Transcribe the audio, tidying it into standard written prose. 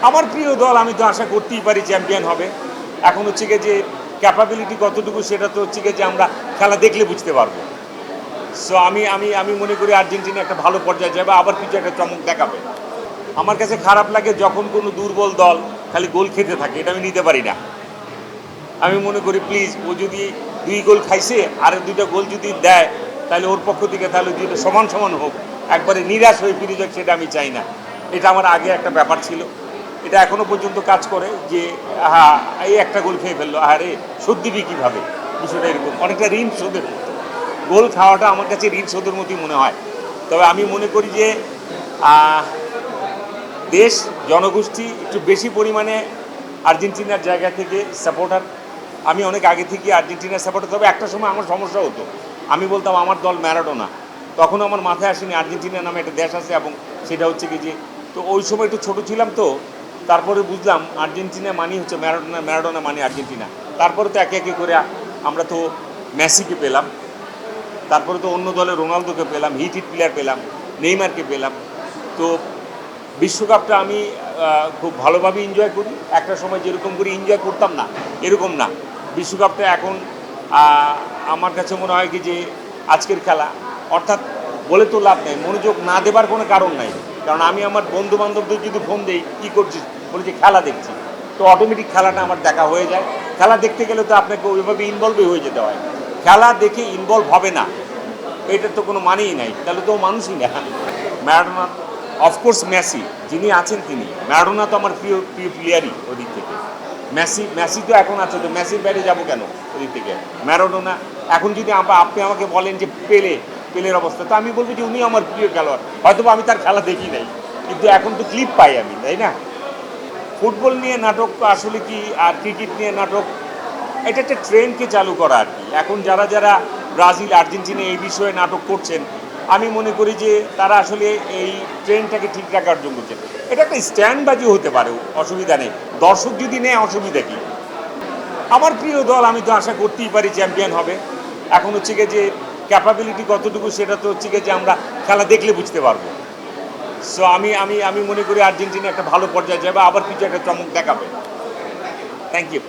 আমার প্রিয় দল, আমি তো আশা করতেই পারি চ্যাম্পিয়ন হবে। এখন হচ্ছে গিয়ে যে ক্যাপাবিলিটি কতটুকু সেটা তো হচ্ছে গিয়ে যে আমরা খেলা দেখলে বুঝতে পারবো। সো আমি আমি আমি মনে করি আর্জেন্টিনা একটা ভালো পর্যায়ে যাবে, আবার কিছু একটা চমক দেখাবে। আমার কাছে খারাপ লাগে যখন কোনো দুর্বল দল খালি গোল খেতে থাকে, এটা আমি নিতে পারি না। আমি মনে করি প্লিজ, ও যদি 2 গোল খাইছে আর 2টা গোল যদি দেয় তাহলে ওর পক্ষ থেকে তাহলে দুটো সমান সমান হোক, একবারে নিরাশ হয়ে ফিরে যাক সেটা আমি চাই না। এটা আমার আগে একটা ব্যাপার ছিল, এটা এখনও পর্যন্ত কাজ করে যে হ্যাঁ এই একটা গোল খেয়ে ফেললো, আরে শোধ দিবি কীভাবে, বিষয়টা এরকম অনেকটা ঋণ শোধের মতো। গোল খাওয়াটা আমার কাছে ঋণ শোধের মতোই মনে হয়। তবে আমি মনে করি যে দেশ জনগোষ্ঠী একটু বেশি পরিমাণে আর্জেন্টিনার জায়গা থেকে সাপোর্টার। আমি অনেক আগে থেকে আর্জেন্টিনার সাপোর্টার, তবে একটা সময় আমার সমস্যা হতো, আমি বলতাম আমার দল ম্যারাডোনা, তখন আমার মাথায় আসেনি আর্জেন্টিনা নামে একটা দেশ আছে এবং সেটা হচ্ছে কি যে, তো ওই সময় একটু ছোটো ছিলাম তো, তারপরে বুঝলাম আর্জেন্টিনা মানি হচ্ছে ম্যারাডোনা, ম্যারাডোনা মানে আর্জেন্টিনা। তারপরে তো একে একে করে আমরা তো মেসিকে পেলাম, তারপরে তো অন্য দলে রোনালদোকে পেলাম, হিট প্লেয়ার পেলাম, নেইমারকে পেলাম। তো বিশ্বকাপটা আমি খুব ভালোভাবে এনজয় করি। একটা সময় যেরকম করে এনজয় করতাম না, এরকম না। বিশ্বকাপটা এখন আমার কাছে মনে হয় কি যে আজকের খেলা, অর্থাৎ বলে তো লাভ নেই, মনোযোগ না দেবার কোনো কারণ নাই। কারণ আমি আমার বন্ধু বান্ধবদের যদি ফোন দিই কী করছিস, বলে যে খেলা দেখছি, তো অটোমেটিক খেলাটা আমার দেখা হয়ে যায়। খেলা দেখতে গেলে তো আপনাকে ওইভাবে ইনভলভই হয়ে যেতে হয়। খেলা দেখে ইনভলভ হবে না, এটার তো কোনো মানেই নাই, তাহলে তো মানুষই না। ম্যারাডোনা, অফকোর্স মেসি যিনি আছেন তিনি, ম্যারাডোনা তো আমার প্রিয় প্রিয় প্লেয়ারই ওদিক থেকে। মেসি তো এখন আছে, তো মেসির বাইরে যাবো কেন ওদিক থেকে। ম্যারাডোনা, এখন যদি আপনি আমাকে বলেন যে পেলের অবস্থা, তো আমি বলবো যে উনি আমার প্রিয় খেলোয়াড়। হয়তো আমি তার খেলা দেখি নাই, কিন্তু এখন তো ক্লিপ পাই আমি, তাই না? ফুটবল নিয়ে নাটক আসলে কি, আর ক্রিকেট নিয়ে নাটক, এটা একটা ট্রেন্ডকে চালু করা আর কি। এখন যারা যারা ব্রাজিল আর্জেন্টিনা এই বিষয়ে নাটক করছেন, আমি মনে করি যে তারা আসলে এই ট্রেন্ডটাকে ঠিক রাখার জন্য করছেন। এটা একটা স্ট্যান্ডবাজি হতে পারে, অসুবিধা নেই। দর্শক যদি নেয় অসুবিধা কী? আমার প্রিয় দল, আমি তো আশা করতেই পারি চ্যাম্পিয়ন হবে। এখন হচ্ছে গিয়ে যে ক্যাপাবিলিটি কতটুকু সেটা তো হচ্ছে গিয়ে যে আমরা খেলা দেখলে বুঝতে পারবো। সো আমি আমি আমি মনে করি আর্জেন্টিনা একটা ভালো পর্যায়ে যাবে, আবার কিছু একটা চমক দেখাবে। Thank you.